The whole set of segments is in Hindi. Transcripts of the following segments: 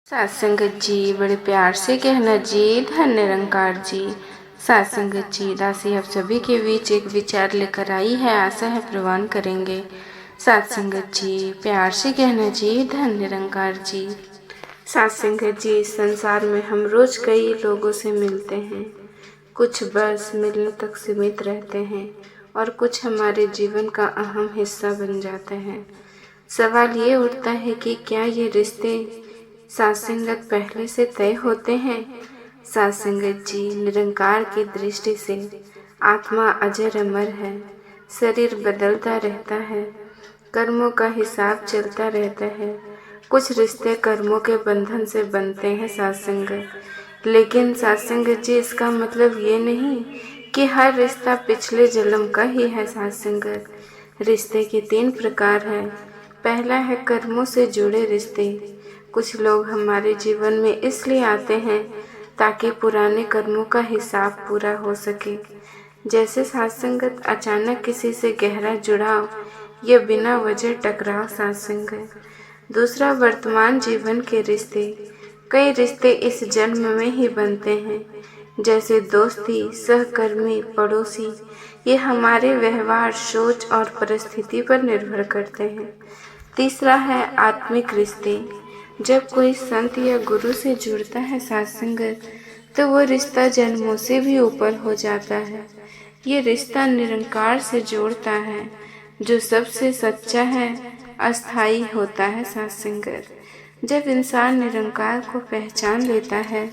सात संगत जी बड़े प्यार से कहना जी, धन निरंकार जी। सात संगत जी दासी आप सभी के बीच एक विचार लेकर आई है, आशा है प्रवान करेंगे। सात संगत जी प्यार से कहना जी, धन निरंकार जी। सात संगत जी इस संसार में हम रोज कई लोगों से मिलते हैं। कुछ बस मिलने तक सीमित रहते हैं और कुछ हमारे जीवन का अहम हिस्सा बन जाते हैं। सवाल ये उठता है कि क्या ये रिश्ते सात संगत पहले से तय होते हैं? सात संगत जी निरंकार की दृष्टि से आत्मा अजर अमर है, शरीर बदलता रहता है, कर्मों का हिसाब चलता रहता है। कुछ रिश्ते कर्मों के बंधन से बनते हैं सात संगत, लेकिन सात संगत जी इसका मतलब ये नहीं कि हर रिश्ता पिछले जन्म का ही है। सात संगत रिश्ते के 3 प्रकार हैं। पहला है कर्मों से जुड़े रिश्ते। कुछ लोग हमारे जीवन में इसलिए आते हैं ताकि पुराने कर्मों का हिसाब पूरा हो सके, जैसे सात संगत अचानक किसी से गहरा जुड़ाव या बिना वजह टकराव। सात संगत दूसरा वर्तमान जीवन के रिश्ते। कई रिश्ते इस जन्म में ही बनते हैं, जैसे दोस्ती, सहकर्मी, पड़ोसी। ये हमारे व्यवहार, सोच और परिस्थिति पर निर्भर करते हैं। तीसरा है आत्मिक रिश्ते। जब कोई संत या गुरु से जुड़ता है सात संगत, तो वो रिश्ता जन्मों से भी ऊपर हो जाता है। ये रिश्ता निरंकार से जोड़ता है, जो सबसे सच्चा है, अस्थाई होता है। सात संगत जब इंसान निरंकार को पहचान लेता है,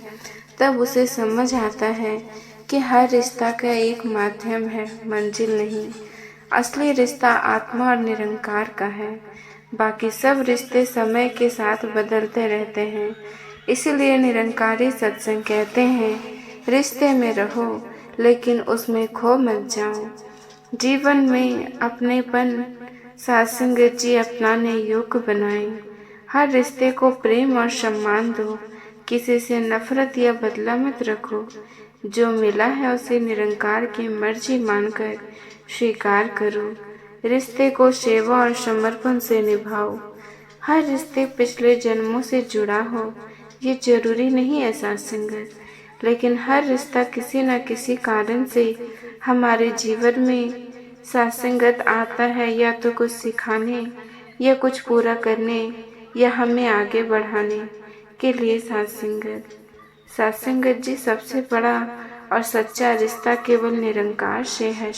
तब उसे समझ आता है कि हर रिश्ता का एक माध्यम है, मंजिल नहीं। असली रिश्ता आत्मा और निरंकार का है। बाकी सब रिश्ते समय के साथ बदलते रहते हैं। इसीलिए निरंकारी सत्संग कहते हैं, रिश्ते में रहो लेकिन उसमें खो मत जाओ। जीवन में अपनेपन सात संगत जी अपनाने योग्य बनाएं। हर रिश्ते को प्रेम और सम्मान दो। किसी से नफरत या बदला मत रखो। जो मिला है उसे निरंकार की मर्जी मानकर स्वीकार करो। रिश्ते को सेवा और समर्पण से निभाओ। हर रिश्ते पिछले जन्मों से जुड़ा हो ये जरूरी नहीं है सात संगत, लेकिन हर रिश्ता किसी न किसी कारण से हमारे जीवन में सात संगत आता है, या तो कुछ सिखाने या कुछ पूरा करने या हमें आगे बढ़ाने के लिए। सात संगत जी सबसे बड़ा और सच्चा रिश्ता केवल निरंकार से है।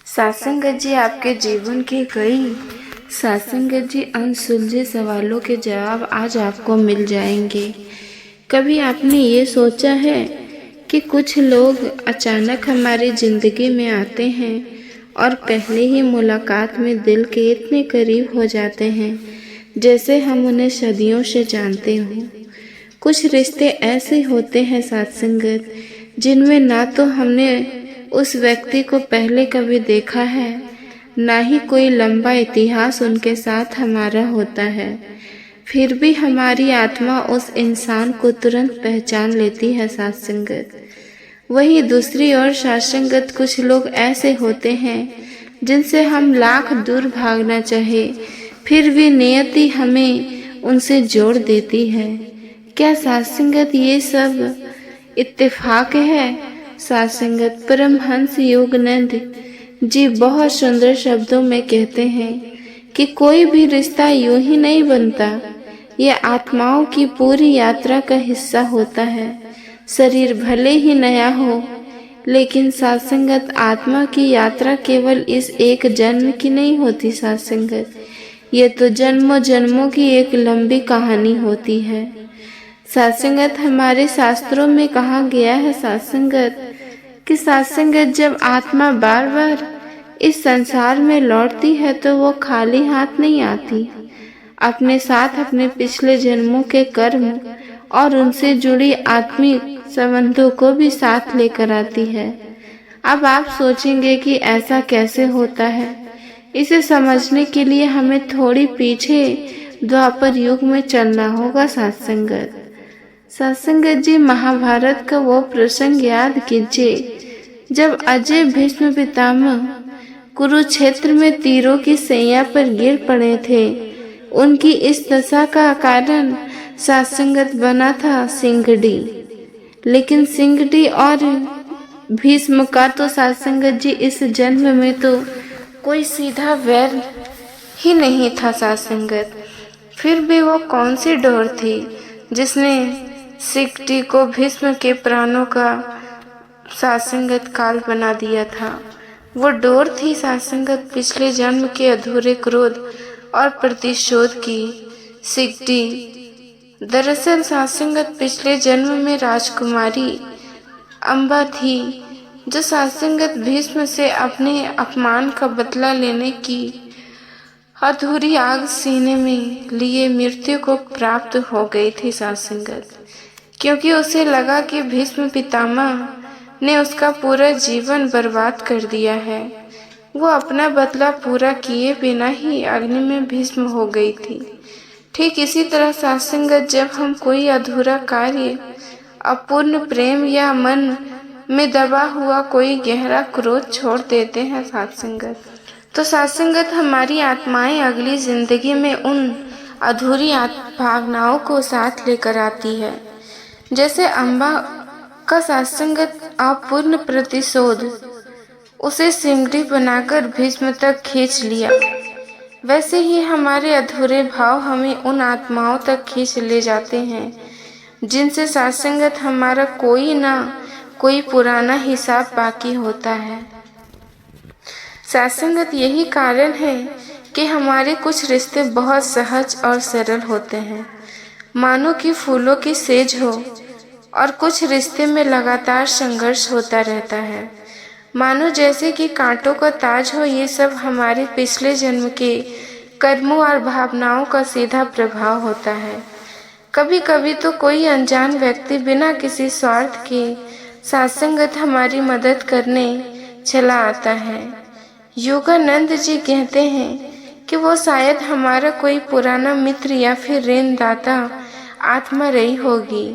सात संगत जी आपके जीवन के कई सात संगत जी अनसुलझे सवालों के जवाब आज आपको मिल जाएंगे। कभी आपने ये सोचा है कि कुछ लोग अचानक हमारी जिंदगी में आते हैं और पहले ही मुलाकात में दिल के इतने करीब हो जाते हैं जैसे हम उन्हें सदियों से जानते हों। कुछ रिश्ते ऐसे होते हैं सात संगत, जिनमें ना तो हमने उस व्यक्ति को पहले कभी देखा है, ना ही कोई लंबा इतिहास उनके साथ हमारा होता है, फिर भी हमारी आत्मा उस इंसान को तुरंत पहचान लेती है। सात संगत वहीं दूसरी ओर सात संगत कुछ लोग ऐसे होते हैं जिनसे हम लाख दूर भागना चाहे, फिर भी नियति हमें उनसे जोड़ देती है। क्या सात संगत ये सब इत्तेफाक है? सात संगत परमहंस योगानंद जी बहुत सुंदर शब्दों में कहते हैं कि कोई भी रिश्ता यूं ही नहीं बनता, यह आत्माओं की पूरी यात्रा का हिस्सा होता है। शरीर भले ही नया हो, लेकिन सात संगत आत्मा की यात्रा केवल इस एक जन्म की नहीं होती। सात संगत ये तो जन्मों जन्मों की एक लंबी कहानी होती है। सात संगत हमारे शास्त्रों में कहा गया है सात संगत कि सात संगत जब आत्मा बार बार इस संसार में लौटती है तो वो खाली हाथ नहीं आती, अपने साथ अपने पिछले जन्मों के कर्म और उनसे जुड़ी आत्मिक संबंधों को भी साथ लेकर आती है। अब आप सोचेंगे कि ऐसा कैसे होता है। इसे समझने के लिए हमें थोड़ी पीछे द्वापर युग में चलना होगा। सात संगत जी महाभारत का वो प्रसंग याद कीजिए जब अजय भीष्म पितामह कुरुक्षेत्र में तीरों की सैया पर गिर पड़े थे। उनकी इस दशा का कारण सात्संगत बना था सिंगडी, लेकिन सिंगडी और भीष्म का तो सात्संगत जी इस जन्म में तो कोई सीधा वैर ही नहीं था सात्संगत। फिर भी वो कौन सी डोर थी जिसने सिंगडी को भीष्म के प्राणों का सात्संगत काल बना दिया था? वो डोर थी सात्संगत पिछले जन्म के अधूरे क्रोध और प्रतिशोध की। सिंगडी दरअसल सात्संगत पिछले जन्म में राजकुमारी अम्बा थी, जो सात्संगत भीष्म से अपने अपमान का बदला लेने की अधूरी आग सीने में लिए मृत्यु को प्राप्त हो गई थी सात्संगत, क्योंकि उसे लगा कि भीष्म पितामह ने उसका पूरा जीवन बर्बाद कर दिया है। वो अपना बदला पूरा किए बिना ही अग्नि में भस्म हो गई थी। ठीक इसी तरह सात्संगत, जब हम कोई अधूरा कार्य, अपूर्ण प्रेम या मन में दबा हुआ कोई गहरा क्रोध छोड़ देते हैं सात्संगत, तो सात्संगत हमारी आत्माएं अगली जिंदगी में उन अधूरी भावनाओं को साथ लेकर आती है। जैसे अम्बा का सात्संगत अपूर्ण प्रतिशोध उसे सिंगडी बनाकर भीष्म तक खींच लिया, वैसे ही हमारे अधूरे भाव हमें उन आत्माओं तक खींच ले जाते हैं जिनसे सात्संगत हमारा कोई ना कोई पुराना हिसाब बाकी होता है। सात्संगत यही कारण है कि हमारे कुछ रिश्ते बहुत सहज और सरल होते हैं, मानो कि फूलों की सेज हो, और कुछ रिश्ते में लगातार संघर्ष होता रहता है, मानो जैसे कि कांटों का ताज हो। ये सब हमारे पिछले जन्म के कर्मों और भावनाओं का सीधा प्रभाव होता है। कभी कभी तो कोई अनजान व्यक्ति बिना किसी स्वार्थ के सात्संगत हमारी मदद करने चला आता है। योगानंद जी कहते हैं कि वो शायद हमारा कोई पुराना मित्र या फिर ऋणदाता आत्मा रही होगी,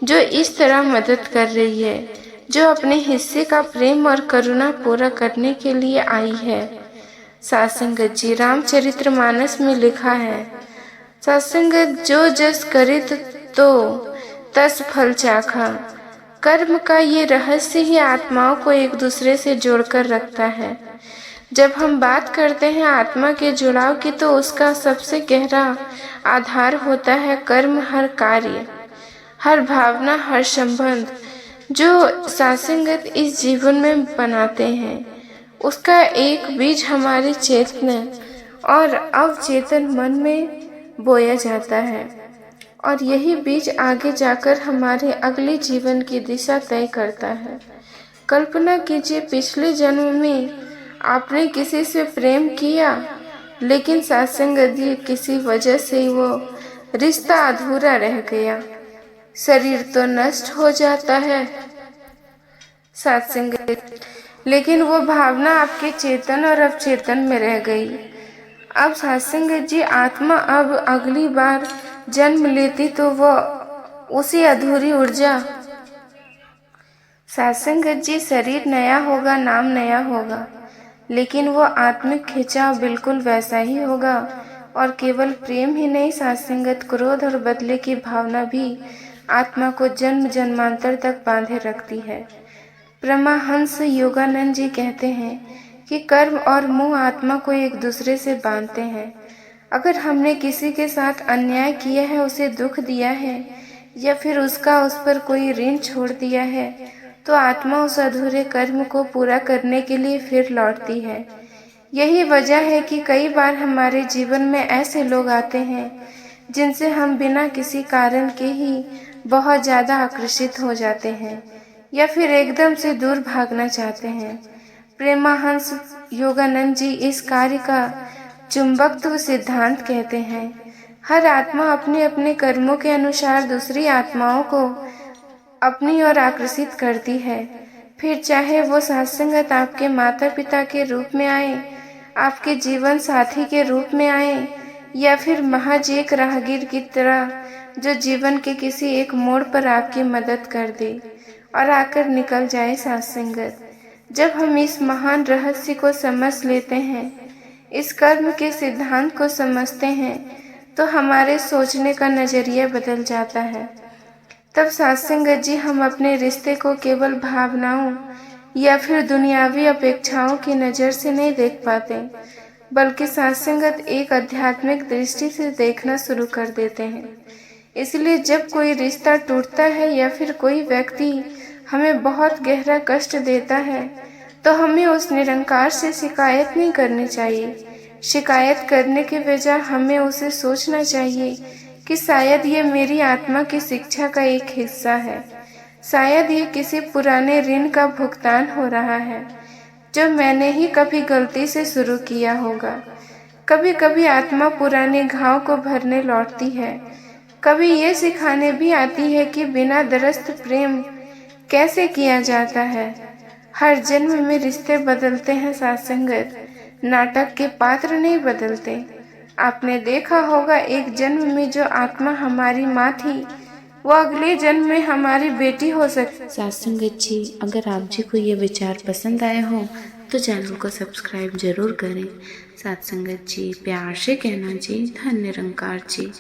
जो इस तरह मदद कर रही है, जो अपने हिस्से का प्रेम और करुणा पूरा करने के लिए आई है। सात्संगत जी रामचरितमानस में लिखा है, सात्संगत जो जस करित तो तस फल चाखा। कर्म का ये रहस्य ही आत्माओं को एक दूसरे से जोड़कर रखता है। जब हम बात करते हैं आत्मा के जुड़ाव की, तो उसका सबसे गहरा आधार होता है कर्म। हर कार्य, हर भावना, हर संबंध जो सात्संगत इस जीवन में बनाते हैं, उसका एक बीज हमारे चेतन और अवचेतन मन में बोया जाता है, और यही बीज आगे जाकर हमारे अगले जीवन की दिशा तय करता है। कल्पना कीजिए, पिछले जन्म में आपने किसी से प्रेम किया, लेकिन सात्संगत जी किसी वजह से वो रिश्ता अधूरा रह गया। शरीर तो नष्ट हो जाता है सात्संगत, लेकिन वो भावना आपके चेतन और अवचेतन में रह गई। अब सात्संगत जी आत्मा अब अगली बार जन्म लेती तो वो उसी अधूरी ऊर्जा। सात्संगत जी शरीर नया होगा, नाम नया होगा, लेकिन वो आत्मिक खिंचाव बिल्कुल वैसा ही होगा। और केवल प्रेम ही नहीं, सात्संगत क्रोध और बदले की भावना भी आत्मा को जन्म जन्मांतर तक बांधे रखती है। परमहंस योगानंद जी कहते हैं कि कर्म और मोह आत्मा को एक दूसरे से बांधते हैं। अगर हमने किसी के साथ अन्याय किया है, उसे दुख दिया है, या फिर उसका उस पर कोई ऋण छोड़ दिया है, तो आत्मा उस अधूरे कर्म को पूरा करने के लिए फिर लौटती है। यही वजह है कि कई बार हमारे जीवन में ऐसे लोग आते हैं जिनसे हम बिना किसी कारण के ही बहुत ज़्यादा आकर्षित हो जाते हैं, या फिर एकदम से दूर भागना चाहते हैं। परमहंस योगानंद जी इस कार्य का चुंबकत्व सिद्धांत कहते हैं। हर आत्मा अपने अपने कर्मों के अनुसार दूसरी आत्माओं को अपनी ओर आकर्षित करती है। फिर चाहे वो सात्संगत आपके माता पिता के रूप में आए, आपके जीवन साथी के रूप में आए, या फिर महज एक राहगीर की तरह जो जीवन के किसी एक मोड़ पर आपकी मदद कर दे और आकर निकल जाए। सात्संगत, जब हम इस महान रहस्य को समझ लेते हैं, इस कर्म के सिद्धांत को समझते हैं, तो हमारे सोचने का नज़रिया बदल जाता है। तब साथ संगत जी हम अपने रिश्ते को केवल भावनाओं या फिर दुनियावी अपेक्षाओं की नज़र से नहीं देख पाते, बल्कि साथ संगत एक आध्यात्मिक दृष्टि से देखना शुरू कर देते हैं। इसलिए जब कोई रिश्ता टूटता है या फिर कोई व्यक्ति हमें बहुत गहरा कष्ट देता है, तो हमें उस निरंकार से शिकायत नहीं करनी चाहिए। शिकायत करने के बजाय हमें उसे सोचना चाहिए कि शायद ये मेरी आत्मा की शिक्षा का एक हिस्सा है। शायद ये किसी पुराने ऋण का भुगतान हो रहा है जो मैंने ही कभी गलती से शुरू किया होगा। कभी कभी आत्मा पुराने घाव को भरने लौटती है। कभी ये सिखाने भी आती है कि बिना दरस्त प्रेम कैसे किया जाता है। हर जन्म में रिश्ते बदलते हैं साथ संगत, नाटक के पात्र नहीं बदलते। आपने देखा होगा एक जन्म में जो आत्मा हमारी माँ थी, वो अगले जन्म में हमारी बेटी हो सकती। साथ संगत जी, अगर आप जी को ये विचार पसंद आए हो तो चैनल को सब्सक्राइब जरूर करें। साथ संगत जी, प्यार से कहना जी, धन्य निरंकार जी।